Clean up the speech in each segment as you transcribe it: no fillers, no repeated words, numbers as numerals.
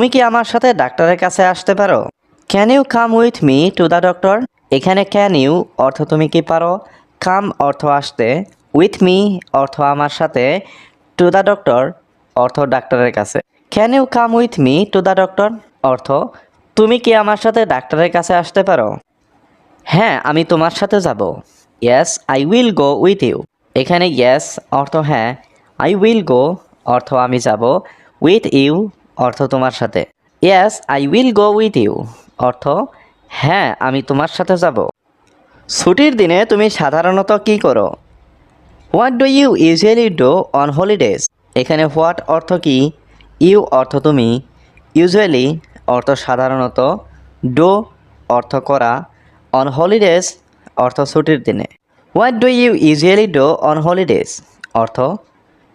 তুমি কি আমার সাথে ডাক্তারের কাছে আসতে পারো? Can you come with me to the doctor? এখানে ক্যান ইউ অর্থ তুমি কি পারো, কাম অর্থ আসতে, উইথ মি অর্থ আমার সাথে, টু দ্য ডক্টর অর্থ ডাক্তারের কাছে। Can you come with me to the doctor অর্থ তুমি কি আমার সাথে ডাক্তারের কাছে আসতে পারো? হ্যাঁ, আমি তোমার সাথে যাব। Yes I will go with you. এখানে ইয়েস অর্থ হ্যাঁ, আই উইল গো অর্থ আমি যাব, উইথ ইউ অর্থ তোমার সাথে। Yes I will go with you অর্থ হ্যাঁ, আমি তোমার সাথে যাব। ছুটির দিনে তুমি সাধারণত কি করো? What do you usually do on holidays? এখানে হোয়াট অর্থ কি, ইউ অর্থ তুমি, ইউজুয়ালি অর্থ সাধারণত, ডু অর্থ করা, অন হলিডেজ অর্থ ছুটির দিনে। What do you usually do on holidays অর্থ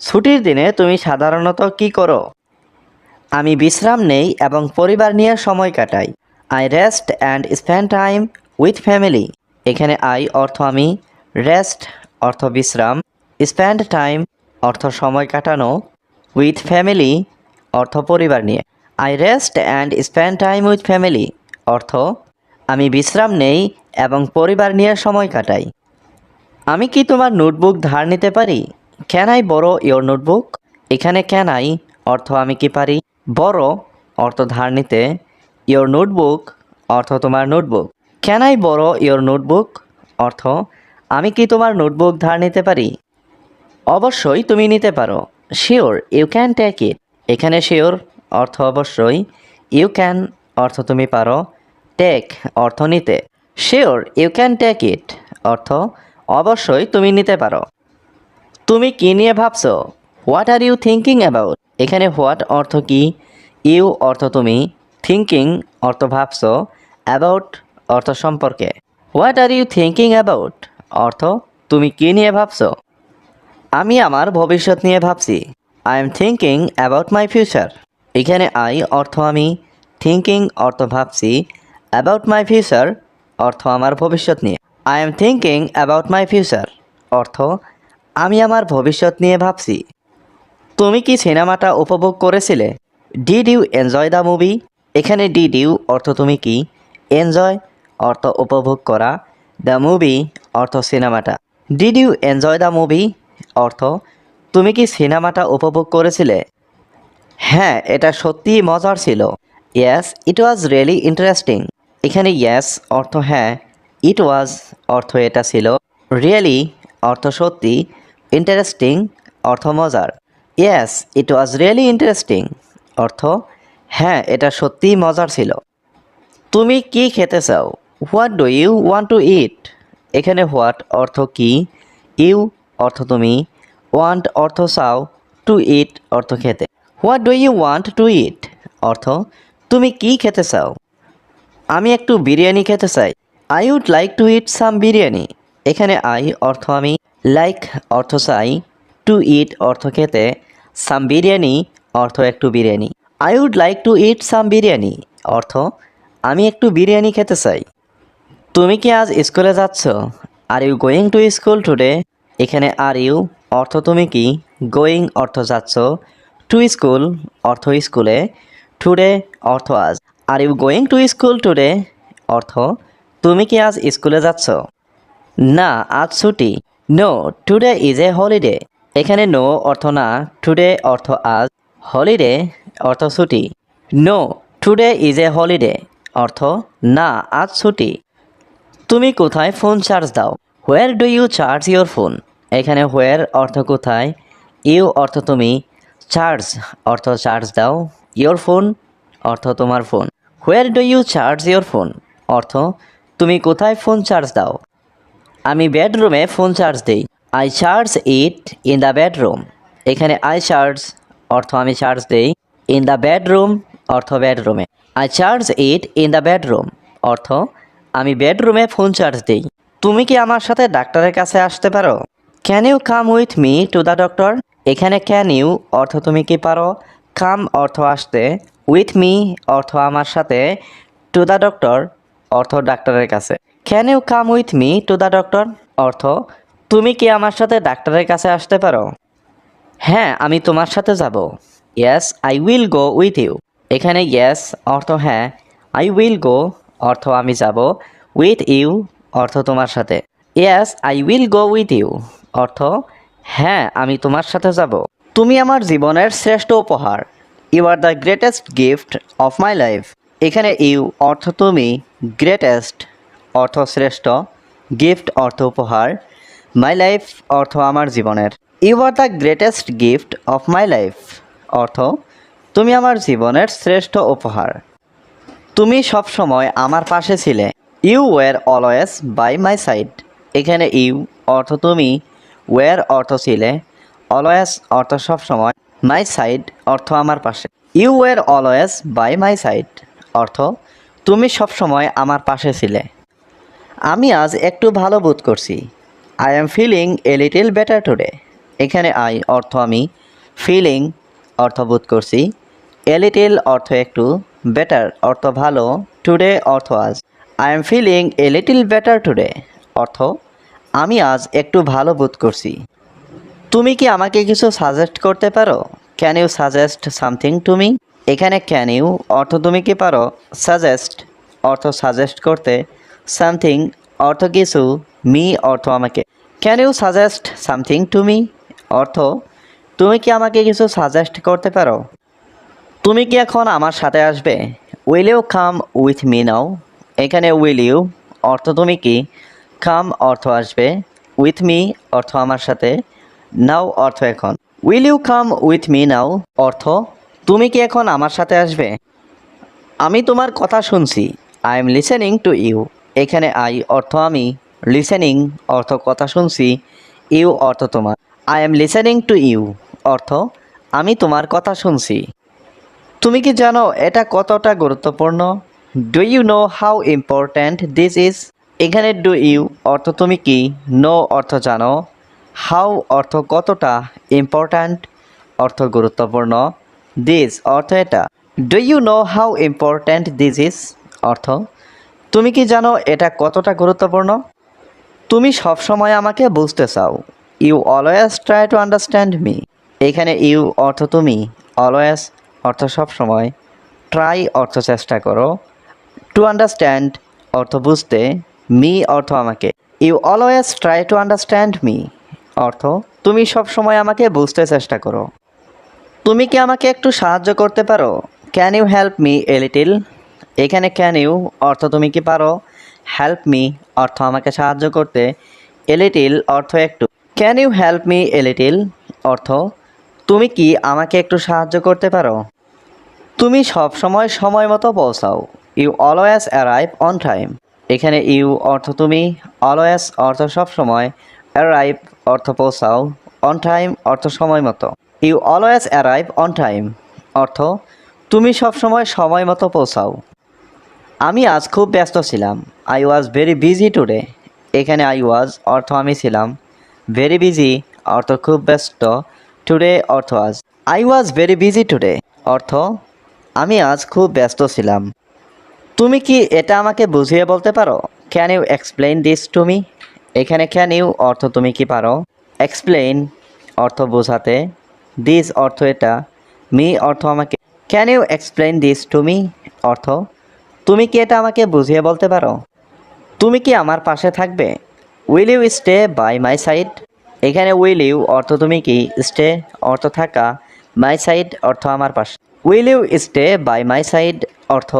ছুটির দিনে তুমি সাধারণত কি করো? আমি বিশ্রাম নেই এবং পরিবার নিয়ে সময় কাটাই। I rest and spend time with family. এখানে আই অর্থ আমি, রেস্ট অর্থ বিশ্রাম, স্পেন্ড টাইম অর্থ সময় কাটানো, উইথ ফ্যামিলি অর্থ পরিবার নিয়ে। I rest and spend time with family অর্থ আমি বিশ্রাম নেই এবং পরিবার নিয়ে সময় কাটাই। আমি কি তোমার নোটবুক ধার নিতে পারি? ক্যান আই বড়ো ইয়োর নোটবুক? এখানে ক্যান আই অর্থ আমি কি পারি, বড়ো অর্থ ধার নিতে, ইয়োর নোটবুক অর্থ তোমার নোটবুক। ক্যান আই বড়ো ইয়োর নোটবুক অর্থ আমি কি তোমার নোটবুক ধার নিতে পারি? অবশ্যই তুমি নিতে পারো। Sure you can take it. এখানে শিওর অর্থ অবশ্যই, ইউ ক্যান অর্থ তুমি পারো, টেক অর্থ নিতে। Sure you can take it অর্থ অবশ্যই তুমি নিতে পারো। তুমি কি নিয়ে ভাবছো? What are you thinking about? এখানে হোয়াট অর্থ কি, ইউ অর্থ তুমি, থিঙ্কিং অর্থ ভাবছো, অ্যাবাউট অর্থ সম্পর্কে। What are you thinking about অর্থ তুমি কি নিয়ে ভাবছো? আমি আমার ভবিষ্যৎ নিয়ে ভাবছি। I am thinking about my future. এখানে আই অর্থ আমি, থিঙ্কিং অর্থ ভাবছি, অ্যাবাউট মাই ফিউচার অর্থ আমার ভবিষ্যৎ নিয়ে। I am thinking about my future অর্থ আমি আমার ভবিষ্যৎ নিয়ে ভাবছি। তুমি কি সিনেমাটা উপভোগ করেছিলে? Did you enjoy the movie? এখানে ডিড ইউ অর্থ তুমি কি, এনজয় অর্থ উপভোগ করা, দ্য মুভি অর্থ সিনেমাটা। Did you enjoy the movie অর্থ তুমি কি সিনেমাটা উপভোগ করেছিলে? হ্যাঁ, এটা সত্যিই মজার ছিল। Yes it was really interesting. এখানে ইয়েস অর্থ হ্যাঁ, ইট ওয়াজ অর্থ এটা ছিল, রিয়েলি অর্থ সত্যি, ইন্টারেস্টিং অর্থ মজার। Yes it was really interesting অর্থ হ্যাঁ, এটা সত্যিই মজার ছিল। তুমি কি খেতে চাও? What do you want to eat? এখানে হোয়াট অর্থ কি, ইউ অর্থ তুমি, ওয়ান্ট অর্থ চাও, টু ইট অর্থ খেতে। What do you want to eat অর্থ তুমি কি খেতে চাও? আমি একটু বিরিয়ানি খেতে চাই। I would like to eat some biryani. এখানে আই অর্থ আমি, লাইক অর্থ চাই, টু ইট অর্থ খেতে, সাম বিরিয়ানি অর্থ একটু biryani. I would like to eat some biryani অর্থ আমি একটু বিরিয়ানি খেতে চাই। তুমি কি আজ স্কুলে যাচ্ছ? Are you going to school today? এখানে আর ইউ অর্থ তুমি কি, গোয়িং অর্থ যাচ্ছ, টু স্কুল অর্থ স্কুলে, টুডে অর্থ আজ। Are you going to school today অর্থ তুমি কি আজ স্কুলে যাচ্ছ? না, আজ ছুটি। No today is a holiday. এখানে নো অর্থ না, টুডে অর্থ আজ, হলিডে অর্থ ছুটি। No today is a holiday অর্থ না, আজ ছুটি। তুমি কোথায় ফোন চার্জ দাও? Where do you charge your phone? এখানে হোয়ার অর্থ কোথায়, ইউ অর্থ তুমি, চার্জ অর্থ চার্জ দাও, ইয়োর ফোন অর্থ তোমার ফোন। Where do you charge your phone অর্থ তুমি কোথায় ফোন চার্জ দাও? আমি বেডরুমে ফোন চার্জ দিই। I charge it in the bedroom. এখানে আই চার্জ অর্থ আমি চার্জ দিই, ইন দ্য বেডরুম অর্থ বেডরুমে। I charge it in the bedroom অর্থ আমি বেডরুমে ফোন চার্জ দিই। তুমি কি আমার সাথে ডাক্তারের কাছে আসতে পারো? Can you come with me to the doctor? এখানে ক্যান ইউ অর্থ তুমি কি পারো, কাম অর্থ আসতে, উইথ মি অর্থ আমার সাথে, টু দ্য ডক্টর অর্থ ডাক্তারের কাছে। Can you come with me to the doctor অর্থ তুমি কি আমার সাথে ডাক্তারের কাছে আসতে পারো? হ্যাঁ, আমি তোমার সাথে যাব। Yes I will go with you. এখানে ইয়েস অর্থ হ্যাঁ, আই উইল গো অর্থ আমি যাব, উইথ ইউ অর্থ তোমার সাথে। Yes I will go with you অর্থ হ্যাঁ আমি তোমার সাথে যাব। তুমি আমার জীবনের শ্রেষ্ঠ উপহার, you are the greatest gift of my life. এখানে ইউ অর্থ তুমি, গ্রেটেস্ট অর্থ শ্রেষ্ঠ, গিফট অর্থ উপহার, মাই লাইফ অর্থ আমার জীবনের। You are the greatest gift of my life অর্থ তুমি আমার জীবনের শ্রেষ্ঠ উপহার। তুমি সবসময় আমার পাশে ছিলে, you were always by my side. এখানে ইউ অর্থ তুমি, ওয়ার অর্থ ছিলে, অলওয়েজ অর্থ সবসময়, মাই সাইড অর্থ আমার পাশে। You were always by my side অর্থ তুমি সবসময় আমার পাশে ছিলে। আমি আজ একটু ভালো বোধ করছি, I am feeling a little better today. এখানে আই অর্থ আমি, ফিলিং অর্থ বোধ করছি, এ লিটিল অর্থ একটু, বেটার অর্থ ভালো, টুডে অর্থ আজ। I am feeling a little better today অর্থ আমি আজ একটু ভালো বোধ করছি। তুমি কি আমাকে কিছু সাজেস্ট করতে পারো? Can you suggest something to me? এখানে ক্যান ইউ অর্থ তুমি কি পারো, সাজেস্ট অর্থ সাজেস্ট করতে, সামথিং অর্থ কিছু, মি অর্থ আমাকে। Can you suggest something to me অর্থ তুমি কি আমাকে কিছু সাজেস্ট করতে পারো? তুমি কি এখন আমার সাথে আসবে? Will you come with me now? এখানে উইল ইউ অর্থ তুমি কি, কাম অর্থ আসবে, উইথ মি অর্থ আমার সাথে, নাও অর্থ এখন। Will you come with me now অর্থ তুমি কি এখন আমার সাথে আসবে? আমি তোমার কথা শুনছি, I am listening to you. এখানে আই অর্থ আমি, লিসেনিং অর্থ কথা শুনছি, ইউ অর্থ তোমার। I am listening to you অর্থ আমি তোমার কথা শুনছি। তুমি কি জানো এটা কতটা গুরুত্বপূর্ণ? Do you know how important this is? এখানে ডু ইউ অর্থ তুমি কি, নো অর্থ জানো, হাউ অর্থ কতটা, ইম্পর্ট্যান্ট অর্থ গুরুত্বপূর্ণ, দিস অর্থ এটা। Do you know how important this is অর্থ তুমি কি জানো এটা কতটা গুরুত্বপূর্ণ? তুমি সবসময় আমাকে বুঝতে চাও, you always try to understand me. এখানে ইউ অর্থ তুমি, অলওয়েজ অর্থ সবসময়, ট্রাই অর্থ চেষ্টা করো, টু আন্ডারস্ট্যান্ড অর্থ বুঝতে, মি অর্থ আমাকে। You always try to understand me অর্থ তুমি সবসময় আমাকে বুঝতে চেষ্টা করো। তুমি কি আমাকে একটু সাহায্য করতে পারো? Can you help me a little? এখানে ক্যান ইউ অর্থ তুমি কি পারো, হেল্প মি অর্থ আমাকে সাহায্য করতে, এ লিটিল অর্থ একটু। Can you help me a little অর্থ তুমি কি আমাকে একটু সাহায্য করতে পারো? তুমি সব সময় সময় মতো পৌঁছাও, you always arrive on time. এখানে ইউ অর্থ তুমি, অলওয়েজ অর্থ সব সময়, অ্যারাইভ অর্থ পৌঁছাও, অন টাইম অর্থ সময় মতো। You always arrive on time অর্থ তুমি সব সময় মতো পৌঁছাও। আমি আজ খুব ব্যস্ত ছিলাম, I was very busy today. এখানে আই ওয়াজ অর্থ আমি ছিলাম, ভেরি বিজি অর্থ খুব ব্যস্ত, টুডে অর্থ আজ। I was very busy today অর্থ আমি আজ খুব ব্যস্ত ছিলাম। তুমি কি এটা আমাকে বুঝিয়ে বলতে পারো? Can you explain this to me? এখানে ক্যান ইউ অর্থ তুমি কি পারো, এক্সপ্লেইন অর্থ বোঝাতে, দিস অর্থ এটা, মি অর্থ আমাকে। Can you explain this to me অর্থ তুমি কি এটা আমাকে বুঝিয়ে বলতে পারো? তুমি কি আমার পাশে থাকবে? Will you stay by my side? এখানে উইল ইউ অর্থ তুমি কি, স্টে অর্থ থাকা, মাই সাইড অর্থ আমার পাশে। Will you stay by my side অর্থ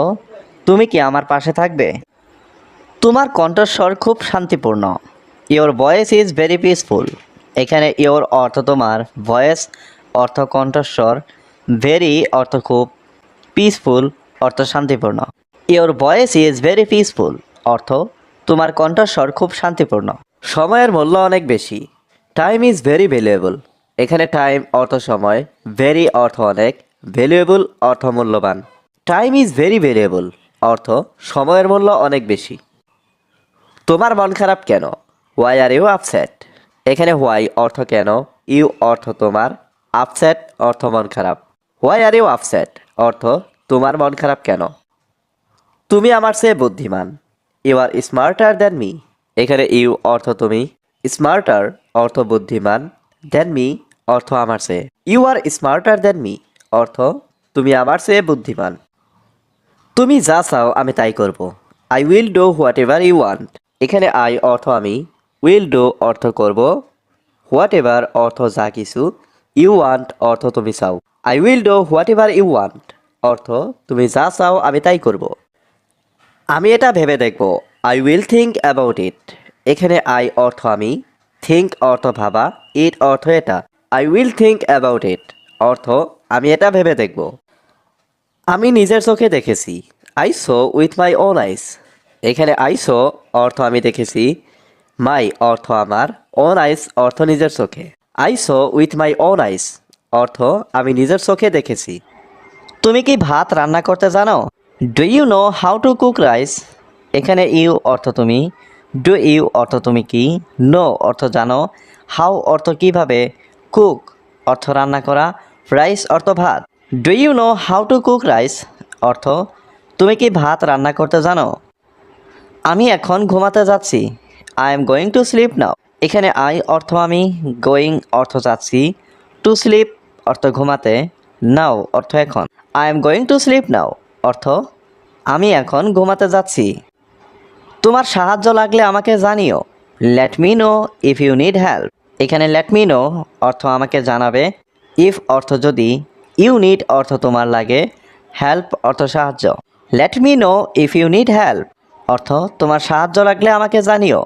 তুমি কি আমার পাশে থাকবে? তোমার কণ্ঠস্বর খুব শান্তিপূর্ণ, your voice is very peaceful. এখানে ইওর অর্থ তোমার, ভয়েস অর্থ কণ্ঠস্বর, ভেরি অর্থ খুব, পিসফুল অর্থ শান্তিপূর্ণ। Your voice is very peaceful অর্থ তোমার কণ্ঠস্বর খুব শান্তিপূর্ণ। সময়ের মূল্য অনেক বেশি, টাইম ইজ ভেরি ভ্যালুয়েবল। এখানে টাইম অর্থ সময়, ভেরি অর্থ অনেক, ভ্যালুয়েবল অর্থ মূল্যবান। টাইম ইজ ভেরি ভ্যালুয়েবল অর্থ সময়ের মূল্য অনেক বেশি। তোমার মন খারাপ কেন? Why are you upset? এখানে হোয়াই অর্থ কেন, ইউ অর্থ তোমার, আপসেট অর্থ মন খারাপ। হোয়াই আর ইউ আপসেট অর্থ তোমার মন খারাপ কেন? তুমি আমার চেয়ে বুদ্ধিমান, you are smarter than me. এখানে ইউ অর্থ তুমি, স্মার্টার অর্থ বুদ্ধিমান, দ্যান মি অর্থ আমার চেয়ে। You are smarter than me অর্থ তুমি আমার চেয়ে বুদ্ধিমান। তুমি যা চাও আমি তাই করব। I will do whatever you want. এখানে আই অর্থ আমি, উইল ডু অর্থ করব, হোয়াট এভার অর্থ যা কিছু, ইউ ওয়ান্ট অর্থ তুমি চাও। I will do whatever you want অর্থ তুমি যা চাও আমি তাই করব। আমি এটা ভেবে দেখব। I will think about it. এখানে আই অর্থ আমি, থিঙ্ক অর্থ ভাবা, ইট অর্থ এটা। I will think about it অর্থ আমি এটা ভেবে দেখব। আমি নিজের চোখে দেখেছি। I so with my own আইস। এখানে আই সো অর্থ আমি দেখেছি, মাই অর্থ আমার, ওন আইস অর্থ নিজের চোখে। I so with my own আইস অর্থ আমি নিজের চোখে দেখেছি। তুমি কি ভাত রান্না করতে জানো? Do you know how to cook rice. এখানে ইউ অর্থ তুমি, ডু ইউ অর্থ তুমি কি, নো অর্থ জানো, হাউ অর্থ কিভাবে, কুক অর্থ রান্না করা, রাইস অর্থ ভাত। Do you know how to cook rice অর্থ তুমি কি ভাত রান্না করতে জানো? আমি এখন ঘুমাতে যাচ্ছি। I am going to sleep now. এখানে আই অর্থ আমি, গোয়িং অর্থ যাচ্ছি, টু স্লিপ অর্থ ঘুমাতে, নাও অর্থ এখন। I am going to sleep now অর্থ আমি এখন ঘুমাতে যাচ্ছি। তোমার সাহায্য লাগলে আমাকে জানিও। Let me know if you need help. এখানে লেট মি নো অর্থ আমাকে জানাবে, ইফ অর্থ যদি, ইউ নিড অর্থ তোমার লাগে, হেল্প অর্থ সাহায্য। Let me know if you need help অর্থ তোমার সাহায্য লাগলে আমাকে জানিও।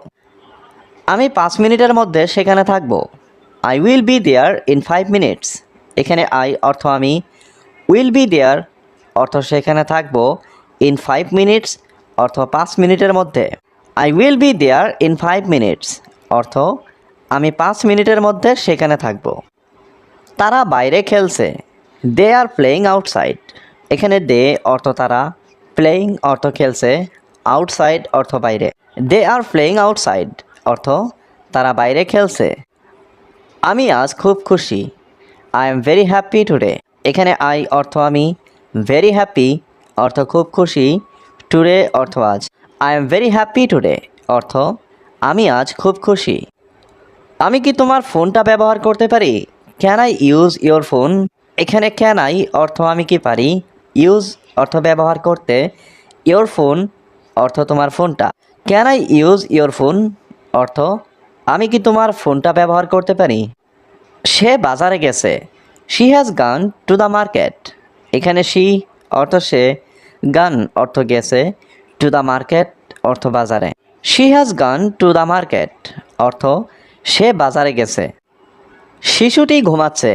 আমি 5 মিনিটের মধ্যে সেখানে থাকব। I will be there in 5 minutes. এখানে আই অর্থ আমি, উইল বি দেয়ার অর্থ সেখানে থাকব, ইন 5 মিনিটস অর্থ 5 মিনিটের মধ্যে। I will be there in 5 minutes অর্থ আমি 5 মিনিটের মধ্যে সেখানে থাকব। তারা বাইরে খেলছে। দে আর প্লেয়িং আউটসাইড। এখানে দে অর্থ তারা, প্লেয়িং অর্থ খেলছে, আউটসাইড অর্থ বাইরে। দে আর প্লেয়িং আউটসাইড অর্থ তারা বাইরে খেলছে। আমি আজ খুব খুশি। I am very happy today. এখানে আই অর্থ আমি, ভেরি হ্যাপি অর্থ খুব খুশি, টুডে অর্থ আজ। I am very happy today অর্থ আমি আজ খুব খুশি। আমি কি তোমার ফোনটা ব্যবহার করতে পারি? Can I use your phone. এখানে ক্যান আই অর্থ আমি কি পারি, ইউজ অর্থ ব্যবহার করতে, ইয়োর ফোন অর্থ তোমার ফোনটা। Can I use your phone অর্থ আমি কি তোমার ফোনটা ব্যবহার করতে পারি। সে বাজারে গেছে। She has gone to the market. এখানে শি অর্থ সে, গান অর্থ গেছে, টু দ্য মার্কেট অর্থ বাজারে। She has gone to the market অর্থ সে বাজারে গেছে। শিশুটি ঘুমাচ্ছে।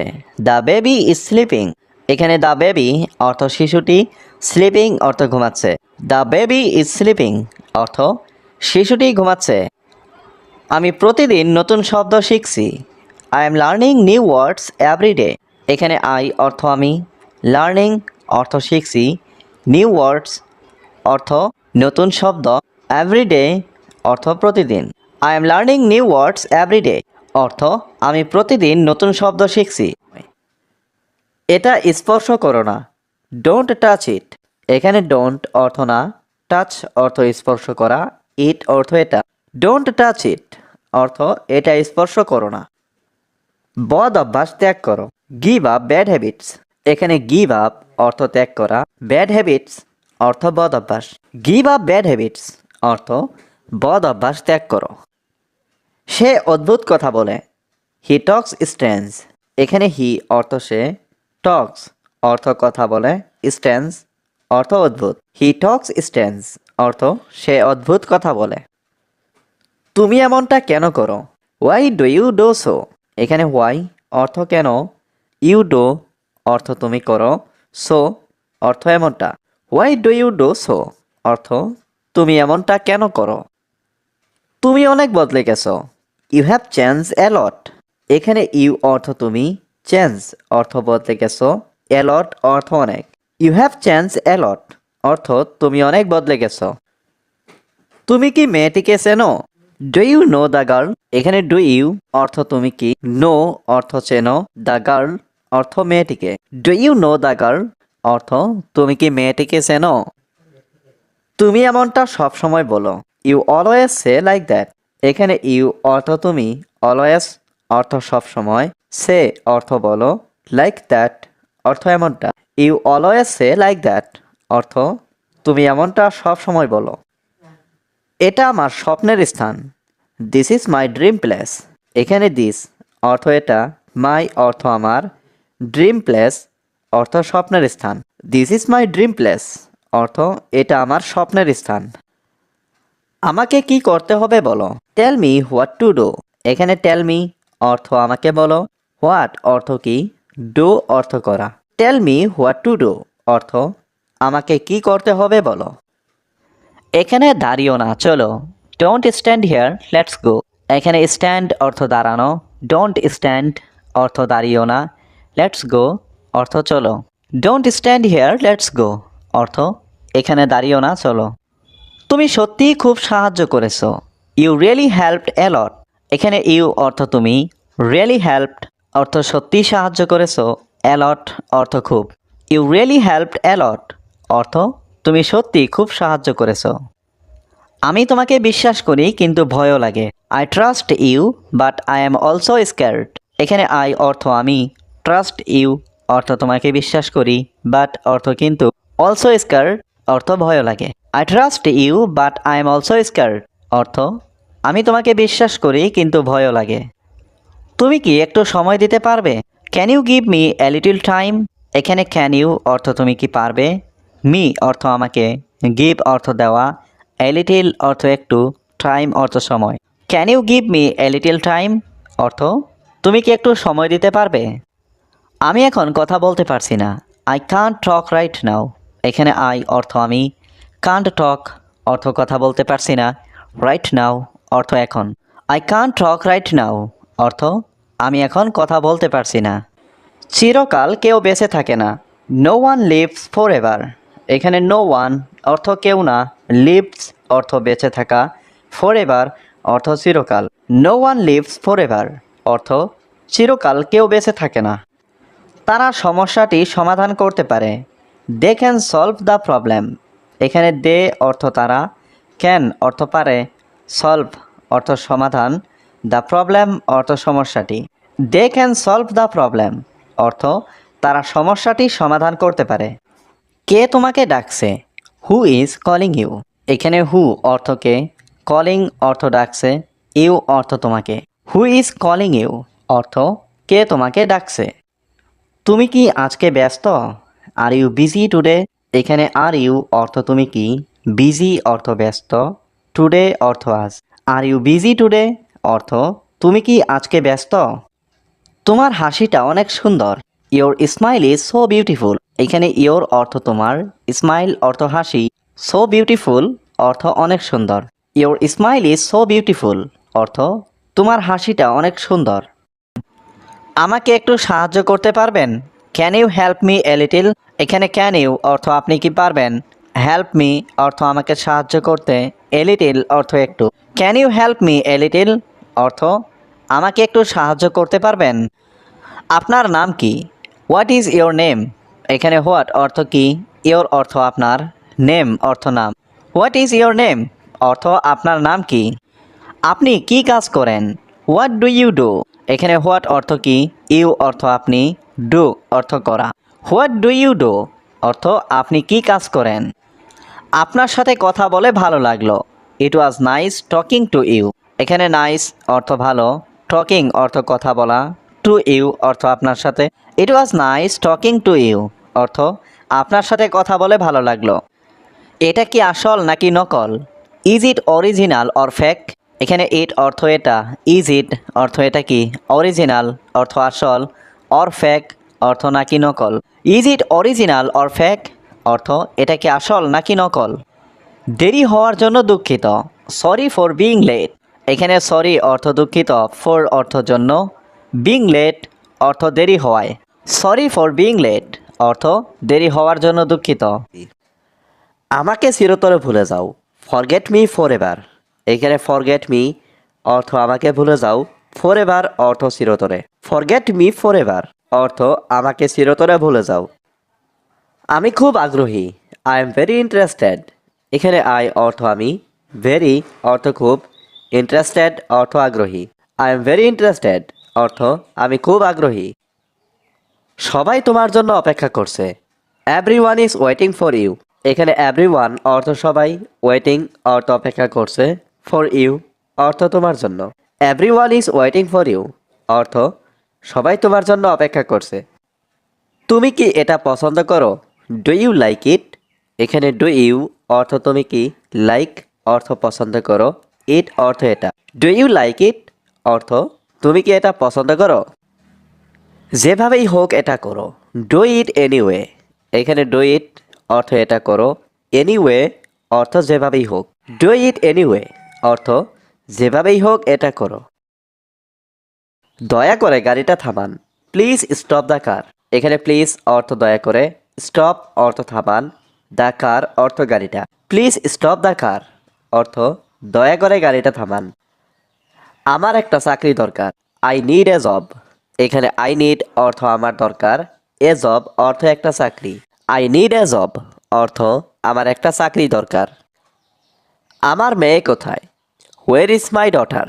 The baby is sleeping. এখানে দ্য বেবি অর্থ শিশুটি, স্লিপিং অর্থ ঘুমাচ্ছে। দ্য বেবি ইজ স্লিপিং অর্থ শিশুটি ঘুমাচ্ছে। আমি প্রতিদিন নতুন শব্দ শিখছি। I am learning new words every day. এখানে আই অর্থ আমি, লার্নিং অর্থ শিখছি, নিউ ওয়ার্ডস অর্থ নতুন শব্দ, এভরি ডে অর্থ প্রতিদিন। I am learning new words every day অর্থ আমি প্রতিদিন নতুন শব্দ শিখছি। এটা স্পর্শ করো না। Don't touch it. এখানে ডোন্ট অর্থ না, টাচ অর্থ স্পর্শ করা, ইট অর্থ এটা। ডোন্ট টাচ ইট অর্থ এটা স্পর্শ করো না। বদ অভ্যাস ত্যাগ করো। Give up bad habits. এখানে গিভ আপ অর্থ ত্যাগ করা, ব্যাড হ্যাবিটস অর্থ বদ অভ্যাস। গিভ আপ ব্যাড হ্যাবিটস অর্থ বদ অভ্যাস ত্যাগ করো। সে অদ্ভুত কথা বলে। হি টক্স স্ট্রেঞ্জ। এখানে হি অর্থ সে, টক্স অর্থ কথা বলে, স্ট্রেঞ্জ অর্থ অদ্ভুত। হি টক্স স্ট্রেঞ্জ অর্থ সে অদ্ভুত কথা বলে। তুমি এমনটা কেন করো? Why do you do so. এখানে হোয়াই অর্থ কেন, ইউ ডো অর্থ তুমি করো, সো অর্থ এমনটা। Why do you do so অর্থ তুমি এমনটা কেন করো। তুমি অনেক বদলে গেছো। You have change a lot. এখানে ইউ অর্থ তুমি, চেঞ্জ অর্থ বদলে গেছো, এ লট অর্থ অনেক। You have change a lot অর্থ তুমি অনেক বদলে গেছো। তুমি কি মেয়েটিকে চেনো? Do you know the girl. এখানে ডু ইউ অর্থ তুমি কি, নো অর্থ চেনো, দ্য গার্ল অর্থ মেয়েটিকে। Do you know the girl অর্থ তুমি কি মেয়েটিকে চেনো। তুমি এমনটা সব সময় বলো। You always say like that. এখানে ইউ অর্থ তুমি, অলওয়েজ অর্থ সব সময়, সে অর্থ বলো, লাইক দ্যাট অর্থ এমনটা। You always say like that অর্থ তুমি এমনটা সব সময় বলো। এটা আমার স্বপ্নের স্থান। This is my dream place. এখানে দিস অর্থ এটা, মাই অর্থ আমার, ড্রিম প্লেস অর্থ স্বপ্নের স্থান। This is my dream place অর্থ এটা আমার স্বপ্নের স্থান। আমাকে কি করতে হবে বলো। Tell me what to do. এখানে টেল মি অর্থ আমাকে বলো, হোয়াট অর্থ কি, ডু অর্থ করা। Tell me what to do অর্থ আমাকে কি করতে হবে বলো। এখানে দাঁড়িও না, চলো। Don't stand here, let's go. এখানে স্ট্যান্ড অর্থ দাঁড়ানো, ডোন্ট স্ট্যান্ড অর্থ দাঁড়িও না, লেটস গো অর্থ চলো। Don't stand here, let's go অর্থ এখানে দাঁড়িও না, চলো। তুমি সত্যিই খুব সাহায্য করেছো। You really helped A lot. এখানে ইউ অর্থ তুমি, রিয়েলি হেল্পড অর্থ সত্যিই সাহায্য করেছো, এ লট অর্থ খুব। You really helped A lot অর্থ তুমি সত্যিই খুব সাহায্য করেছো। আমি তোমাকে বিশ্বাস করি কিন্তু ভয়ও লাগে। I trust you but I am also scared. এখানে আই অর্থ আমি, ট্রাস্ট ইউ অর্থ তোমাকে বিশ্বাস করি, বাট অর্থ কিন্তু, অলসো স্ক্যার্ড অর্থ ভয়ও লাগে। I trust you but I am also scared অর্থ আমি তোমাকে বিশ্বাস করি কিন্তু ভয়ও লাগে। তুমি কি একটু সময় দিতে পারবে। Can you give me a little time. এখানে ক্যান ইউ অর্থ তুমি কি পারবে, মি অর্থ আমাকে, গিভ অর্থ দেওয়া, এ লিটল অর্থ একটু, টাইম অর্থ সময়। Can you give me a little time অর্থ তুমি কি একটু সময় দিতে পারবে। আমি এখন কথা বলতে পারছি না। I can't talk right now. এখানে আই অর্থ আমি, কান্ট টক অর্থ কথা বলতে পারছি না, রাইট নাও অর্থ এখন। I can't talk right now অর্থ আমি এখন কথা বলতে পারছি না। চিরকাল কেউ বেঁচে থাকে না। No one lives forever. এখানে নো ওয়ান অর্থ কেউ না, লিভস অর্থ বেঁচে থাকা, ফর এভার অর্থ চিরকাল। No one lives forever অর্থ চিরকাল কেউ বেঁচে থাকে না। তারা সমস্যাটি সমাধান করতে পারে। They can solve the problem. এখানে দে অর্থ তারা, ক্যান অর্থ পারে, সলভ অর্থ সমাধান, দ্য প্রবলেম অর্থ সমস্যাটি। They can solve the problem অর্থ তারা সমস্যাটি সমাধান করতে পারে। কে তোমাকে ডাকছে। Who is calling you. এখানে হু অর্থ কে, কলিং অর্থ ডাকছে, ইউ অর্থ তোমাকে। হু ইজ কলিং ইউ অর্থ কে তোমাকে ডাকছে। তুমি কি আজকে ব্যস্ত। Are you busy today. এখানে আর ইউ অর্থ তুমি কি, বিজি অর্থ ব্যস্ত, টুডে অর্থ আজ। আর ইউ বিজি টুডে অর্থ তুমি কি আজকে ব্যস্ত। তোমার হাসিটা অনেক সুন্দর। Your smile is so beautiful. এখানে ইয়োর অর্থ তোমার, স্মাইল অর্থ হাসি, সো বিউটিফুল অর্থ অনেক সুন্দর। Your smile is so beautiful অর্থ তোমার হাসিটা অনেক সুন্দর। আমাকে একটু সাহায্য করতে পারবেন। Can you help me a little. এখানে ক্যান ইউ অর্থ আপনি কি পারবেন, হেল্প মি অর্থ আমাকে সাহায্য করতে, এ লিটিল অর্থ একটু। Can you help me a little অর্থ আমাকে একটু সাহায্য করতে পারবেন। আপনার নাম কি। What is your name. এখানে হোয়াট অর্থ কি, ইয়োর অর্থ আপনার, নেম অর্থ নাম। হোয়াট ইজ ইয়োর নেম অর্থ আপনার নাম কি। আপনি কি কাজ করেন। What do you do. এখানে হোয়াট অর্থ কি, ইউ অর্থ আপনি, ডু অর্থ করা। হোয়াট ডু ইউ ডু অর্থ আপনি কি কাজ করেন। আপনার সাথে কথা বলে ভালো লাগলো। It was nice talking to you. এখানে নাইস অর্থ ভালো, টকিং অর্থ কথা বলা, টু ইউ অর্থ আপনার সাথে। It was nice talking to you অর্থ আপনার সাথে কথা বলে ভালো লাগলো। এটা কি আসল নাকি নকল। Is it original or fake. এখানে ইট অর্থ এটা, ইজ ইট অর্থ এটা কি, অরিজিনাল অর্থ আসল, অর ফেক অর্থ নাকি নকল। Is it original or fake অর্থ এটা কি আসল নাকি নকল। দেরি হওয়ার জন্য দুঃখিত। Sorry for being late. এখানে সরি অর্থ দুঃখিত, ফর অর্থ জন্য, বিং লেট অর্থ দেরি হওয়ায়। সরি ফর বিং লেট অর্থ দেরি হওয়ার জন্য দুঃখিত। আমাকে চিরতরে ভুলে যাও। Forget me for ever. এখানে ফরগেট মি অর্থ আমাকে ভুলে যাও, ফর এভার অর্থ চিরতরে। ফরগেট মি ফর এভার অর্থ আমাকে চিরতরে ভুলে যাও। আমি খুব আগ্রহী। I am very interested. এখানে আই অর্থ আমি, ভেরি অর্থ খুব, ইন্টারেস্টেড অর্থ আগ্রহী। আই এম ভেরি ইন্টারেস্টেড অর্থ আমি খুব আগ্রহী। সবাই তোমার জন্য অপেক্ষা করছে। Everyone is waiting for you. এখানে এভরিওয়ান অর্থ সবাই, ওয়েটিং অর্থ অপেক্ষা করছে, ফর ইউ অর্থ তোমার জন্য। Everyone is waiting for you অর্থ সবাই তোমার জন্য অপেক্ষা করছে। তুমি কি এটা পছন্দ করো? Do you like it? এখানে ডু ইউ অর্থ তুমি কি, লাইক অর্থ পছন্দ করো, ইট অর্থ এটা। ডু ইউ লাইক ইট অর্থ তুমি কি এটা পছন্দ করো? যেভাবেই হোক এটা করো, ডু ইট এনিওয়ে। এখানে ডু ইট অর্থ এটা করো, এনিওয়ে অর্থ যেভাবেই হোক। ডু ইট এনিওয়ে অর্থ যেভাবেই হোক এটা করো। দয়া করে গাড়িটা থামান, প্লিজ স্টপ দ্য কার। এখানে প্লিজ অর্থ দয়া করে, স্টপ অর্থ থামান, দ্য কার অর্থ গাড়িটা। প্লিজ স্টপ দ্য কার অর্থ দয়া করে গাড়িটা থামান। আমার একটা চাকরি দরকার, আই নিড এ জব। এখানে আই নিড অর্থ আমার দরকার, এ জব অর্থ একটা চাকরি। আই নিড এ জব অর্থ আমার একটা চাকরি দরকার। আমার মেয়ে কোথায়? Where is my daughter?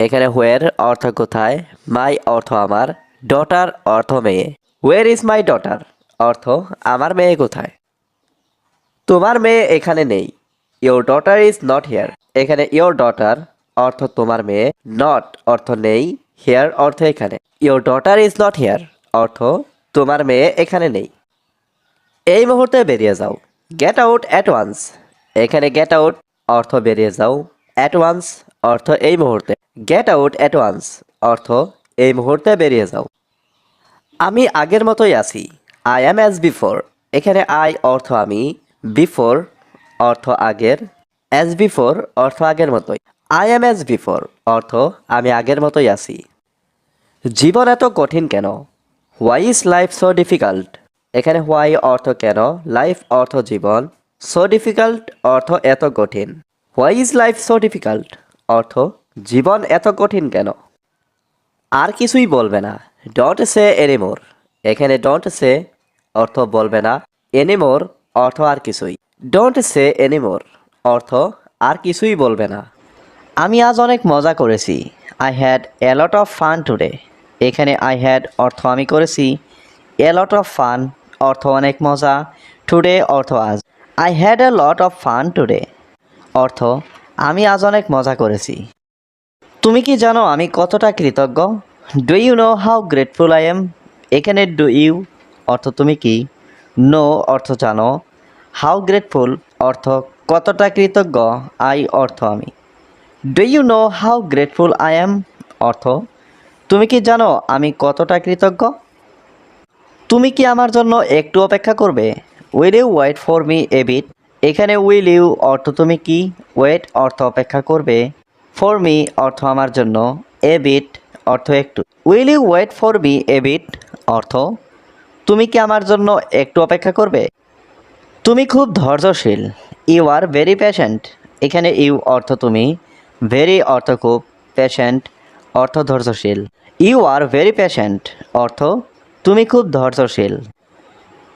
এখানে হোয়ার অর্থ কোথায়, মাই অর্থ আমার, ডটার অর্থ মেয়ে। হোয়ার ইজ মাই ডটার অর্থ আমার মেয়ে কোথায়? তোমার মেয়ে এখানে নেই, your daughter is not here. এখানে ইয়োর ডটার অর্থ তোমার মেয়ে, নট অর্থ নেই, হিয়ার অর্থ এখানে। Your daughter is not here অর্থ তোমার মেয়ে এখানে নেই। এই মুহূর্তে বেরিয়ে যাও, গেট আউট অ্যাট ওয়ান্স। এখানে গেট আউট অর্থ বেরিয়ে যাও, অ্যাট ওয়ান্স অর্থ এই মুহূর্তে। গেট আউট অ্যাট ওয়ান্স অর্থ এই মুহূর্তে বেরিয়ে যাও। আমি আগের মতোই আছি, আই অ্যাম অ্যাজ বিফোর। এখানে আই অর্থ আমি, বিফোর অর্থ আগের, অ্যাজ বিফোর অর্থ আগের মতোই। আই অ্যাম অ্যাজ বিফোর অর্থ আমি আগের মতোই আছি। জীবন এত কঠিন কেন? Why is life so difficult? এখানে হোয়াই অর্থ কেন, লাইফ অর্থ জীবন, সো ডিফিকাল্ট অর্থ এত কঠিন। Why is life so difficult অর্থ জীবন এত কঠিন কেন? আর কিছুই বলবে না, ডোন্ট সে এনিমোর। এখানে ডোন্ট সে অর্থ বলবে না, এনিমোর অর্থ আর কিছুই। ডোন্ট সে এনিমোর অর্থ আর কিছুই বলবে না। আমি আজ অনেক মজা করেছি, I had a lot of fun today. এখানে আই হ্যাড অর্থ আমি করেছি, এ লট অফ ফান অর্থ অনেক মজা, টুডে অর্থ আজ। I had a lot of fun today অর্থ আমি আজ অনেক মজা করেছি। তুমি কি জানো আমি কতটা কৃতজ্ঞ? Do you know how grateful I am? এখানে ডু ইউ অর্থ তুমি কি, নো অর্থ জানো, হাউ গ্রেটফুল অর্থ কতটা কৃতজ্ঞ, আই অর্থ আমি। Do you know how grateful I am অর্থ তুমি কি জানো আমি কতটা কৃতজ্ঞ? তুমি কি আমার জন্য একটু অপেক্ষা করবে? Will you wait for me a bit? এখানে উইল ইউ অর্থ তুমি কি, ওয়েট অর্থ অপেক্ষা করবে, ফর মি অর্থ আমার জন্য, এ বিট অর্থ একটু। Will you wait for me a bit অর্থ তুমি কি আমার জন্য একটু অপেক্ষা করবে? তুমি খুব ধৈর্যশীল, ইউ আর ভেরি পেশেন্ট। এখানে ইউ অর্থ তুমি, ভেরি অর্থ খুব, পেশেন্ট অর্থ ধৈর্যশীল। ইউ আর ভেরি পেশেন্ট অর্থ তুমি খুব ধৈর্যশীল।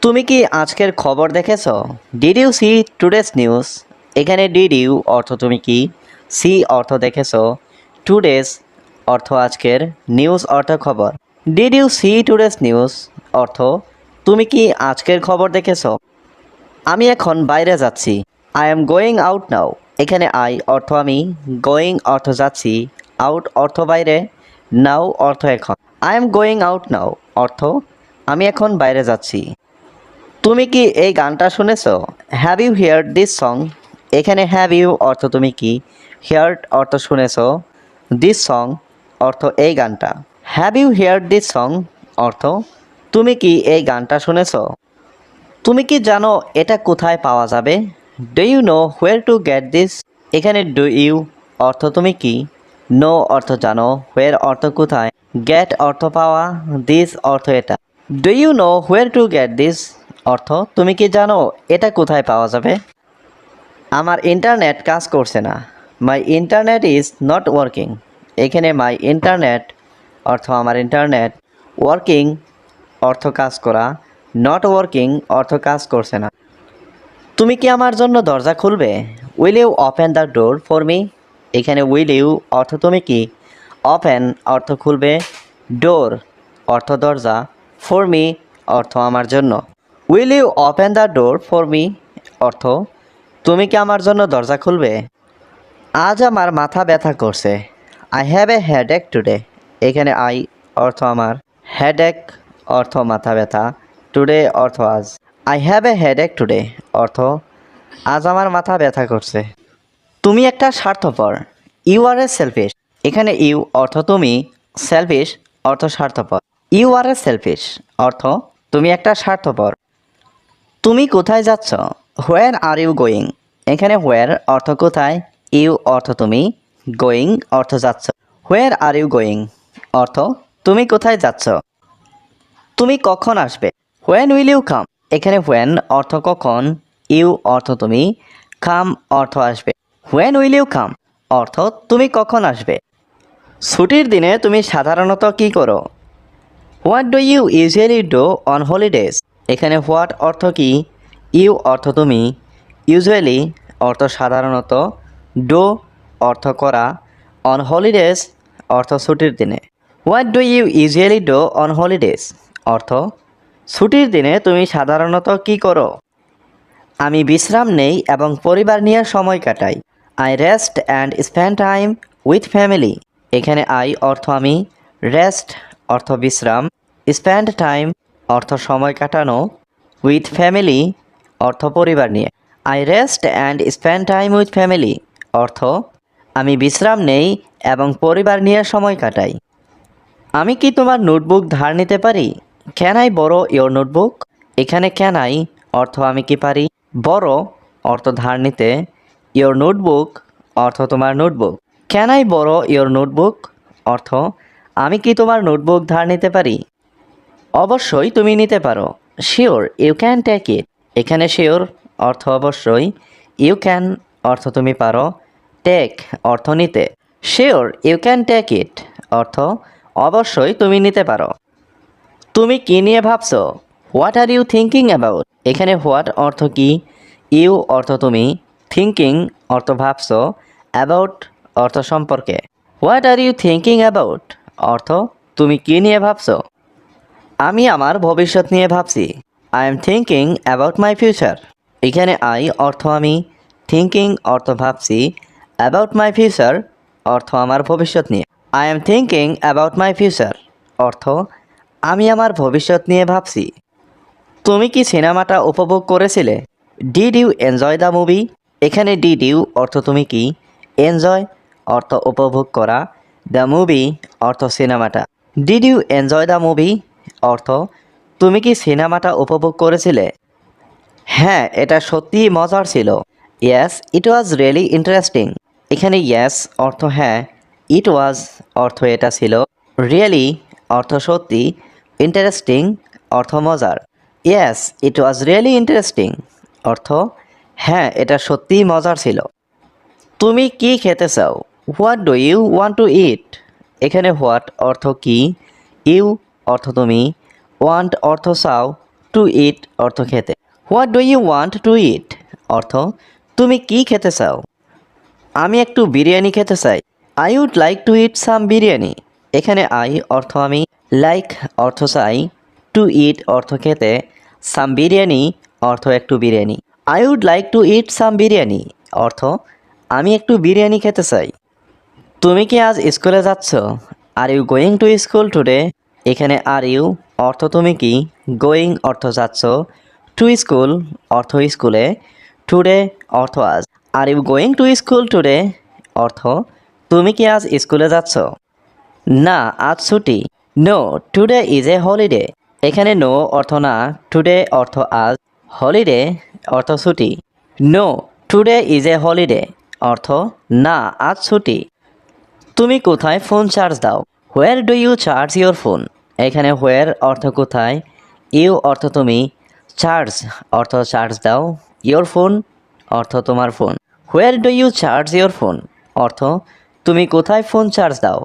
তুমি কি আজকের খবর দেখেছ? Did you see today's news? এখানে ডিড ইউ অর্থ তুমি কি, সি অর্থ দেখেছ, টুডেস অর্থ আজকের, নিউজ অর্থ খবর। Did you see today's news অর্থ তুমি কি আজকের খবর দেখেছ? আমি এখন বাইরে যাচ্ছি, I am going out now. এখানে আই অর্থ আমি, গোয়িং অর্থ যাচ্ছি, আউট অর্থ বাইরে, নাও অর্থ এখন। I am going out now অর্থ আমি এখন বাইরে যাচ্ছি। তুমি কি এই গানটা শুনেছ? Have you heard this song? এখানে হ্যাভ ইউ অর্থ তুমি কি, হিয়ার্ড অর্থ শুনেছ, দিস সং অর্থ এই গানটা। Have you heard this song অর্থ তুমি কি এই গানটা শুনেছ? তুমি কি জানো এটা কোথায় পাওয়া যাবে? Do you know where to get this? এখানে ডু ইউ অর্থ তুমি কি, নো অর্থ জানো, হোয়ার অর্থ কোথায়, গেট অর্থ পাওয়া, দিস অর্থ এটা। Do you know where to get this অর্থ তুমি কি জানো এটা কোথায় পাওয়া যাবে? আমার ইন্টারনেট কাজ করছে না, মাই ইন্টারনেট ইজ নট ওয়ার্কিং। এখানে মাই ইন্টারনেট অর্থ আমার ইন্টারনেট, ওয়ার্কিং অর্থ কাজ করা, নট ওয়ার্কিং অর্থ কাজ করছে না। তুমি কি আমার জন্য দরজা খুলবে? Will you open the door for me? এখানে উইল ইউ অর্থ তুমি কি, ওপেন অর্থ খুলবে, ডোর অর্থ দরজা, ফর মি অর্থ আমার জন্য। Will you open the door for me অর্থ তুমি কি আমার জন্য দরজা খুলবে? আজ আমার মাথা ব্যথা করছে। I have a headache today. এখানে আই অর্থ আমার, হেডেক অর্থ মাথা ব্যথা, টুডে অর্থ আজ। I have a headache today অর্থ আজ আমার মাথা ব্যথা করছে। তুমি একটা স্বার্থপর। You are a selfish. এখানে ইউ অর্থ তুমি, সেলফিশ অর্থ স্বার্থপর। ইউ আর এ সেলফিশ অর্থ তুমি একটা স্বার্থপর। তুমি কোথায় যাচ্ছ? হোয়ার আর ইউ গোয়িং। এখানে হোয়ার অর্থ কোথায়, ইউ অর্থ তুমি, গোয়িং অর্থ যাচ্ছ। হোয়ার আর ইউ গোয়িং অর্থ তুমি কোথায় যাচ্ছ। তুমি কখন আসবে? When will you come. এখানে হোয়েন অর্থ কখন, ইউ অর্থ তুমি, কাম অর্থ আসবে। হোয়েন উইল ইউ কাম অর্থ তুমি কখন আসবে। ছুটির দিনে তুমি সাধারণত কি করো? What do you usually do on holidays. এখানে হোয়াট অর্থ কি, ইউ অর্থ তুমি, ইউজুয়ালি অর্থ সাধারণত, ডু অর্থ করা, অন হলিডেজ অর্থ ছুটির দিনে। What do you usually do on holidays অর্থ ছুটির দিনে তুমি সাধারণত কি করো। আমি বিশ্রাম নেই এবং পরিবার নিয়ে সময় কাটাই। I rest and spend time with family. এখানে আই অর্থ আমি, রেস্ট অর্থ বিশ্রাম, স্পেন্ড টাইম অর্থ সময় কাটানো, উইথ ফ্যামিলি অর্থ পরিবার নিয়ে। I rest and spend time with family অর্থ আমি বিশ্রাম নেই এবং পরিবার নিয়ে সময় কাটাই। আমি কি তোমার নোটবুক ধার নিতে পারি? ক্যান আই বড়ো ইয়োর নোটবুক। এখানে ক্যান আই অর্থ আমি কি পারি, বড়ো অর্থ ধার নিতে, ইয়োর নোটবুক অর্থ তোমার নোটবুক। ক্যান আই বড়ো ইয়োর নোটবুক অর্থ আমি কি তোমার নোটবুক ধার নিতে পারি। অবশ্যই তুমি নিতে পারো। Sure you can take it. এখানে শিওর অর্থ অবশ্যই, ইউ ক্যান অর্থ তুমি পারো, টেক অর্থ নিতে। Sure you can take it অর্থ অবশ্যই তুমি নিতে পারো। তুমি কি নিয়ে ভাবছো? What are you thinking about. এখানে হোয়াট অর্থ কি, ইউ অর্থ তুমি, থিঙ্কিং অর্থ ভাবছো, অ্যাবাউট অর্থ সম্পর্কে। What are you thinking about অর্থ তুমি কি নিয়ে ভাবছো। আমি আমার ভবিষ্যৎ নিয়ে ভাবছি। I am thinking about my future. এখানে আই অর্থ আমি, থিঙ্কিং অর্থ ভাবছি, অ্যাবাউট মাই ফিউচার অর্থ আমার ভবিষ্যৎ নিয়ে। I am thinking about my future অর্থ আমি আমার ভবিষ্যৎ নিয়ে ভাবছি। তুমি কি সিনেমাটা উপভোগ করেছিলে? Did you enjoy the movie. এখানে ডিড ইউ অর্থ তুমি কি, এনজয় অর্থ উপভোগ করা, দ্য মুভি অর্থ সিনেমাটা। Did you enjoy the movie অর্থ তুমি কি সিনেমাটা উপভোগ করেছিলে? হ্যাঁ, এটা সত্যিই মজার ছিল। Yes it was really interesting. এখানে ইয়েস অর্থ হ্যাঁ, ইট ওয়াজ অর্থ এটা ছিল, রিয়েলি অর্থ সত্যি, ইন্টারেস্টিং অর্থ মজার। Yes it was really interesting অর্থ হ্যাঁ, এটা সত্যিই মজার ছিল। তুমি কি খেতে চাও? What do you want to eat. এখানে হোয়াট অর্থ কি, ইউ অর্থ তুমি, ওয়ান্ট অর্থ চাও, টু ইট অর্থ খেতে। What do you want to eat অর্থ তুমি কি খেতে চাও। আমি একটু বিরিয়ানি খেতে চাই। I would like to eat some biryani. এখানে আই অর্থ আমি, লাইক অর্থ চাই, টু ইট অর্থ খেতে, সাম বিরিয়ানি অর্থ একটু biryani. I would like to eat some biryani অর্থ আমি একটু বিরিয়ানি খেতে চাই। তুমি কি আজ স্কুলে যাচ্ছ? Are you going to school today. এখানে আর ইউ অর্থ তুমি কি, গোয়িং অর্থ যাচ্ছ, টু স্কুল অর্থ স্কুলে, টুডে অর্থ আজ। Are you going to school today অর্থ তুমি কি আজ স্কুলে যাচ্ছ। না, আজ ছুটি। No today is a holiday. এখানে নো অর্থ না, টুডে অর্থ আজ, হলিডে অর্থ ছুটি। No today is a holiday অর্থ না, আজ ছুটি। তুমি কোথায় ফোন চার্জ দাও? Where do you charge your phone. এখানে হোয়ার অর্থ কোথায়, ইউ অর্থ তুমি, চার্জ অর্থ চার্জ দাও, ইউর ফোন অর্থ তোমার ফোন। Where do you charge your phone অর্থ তুমি কোথায় ফোন চার্জ দাও।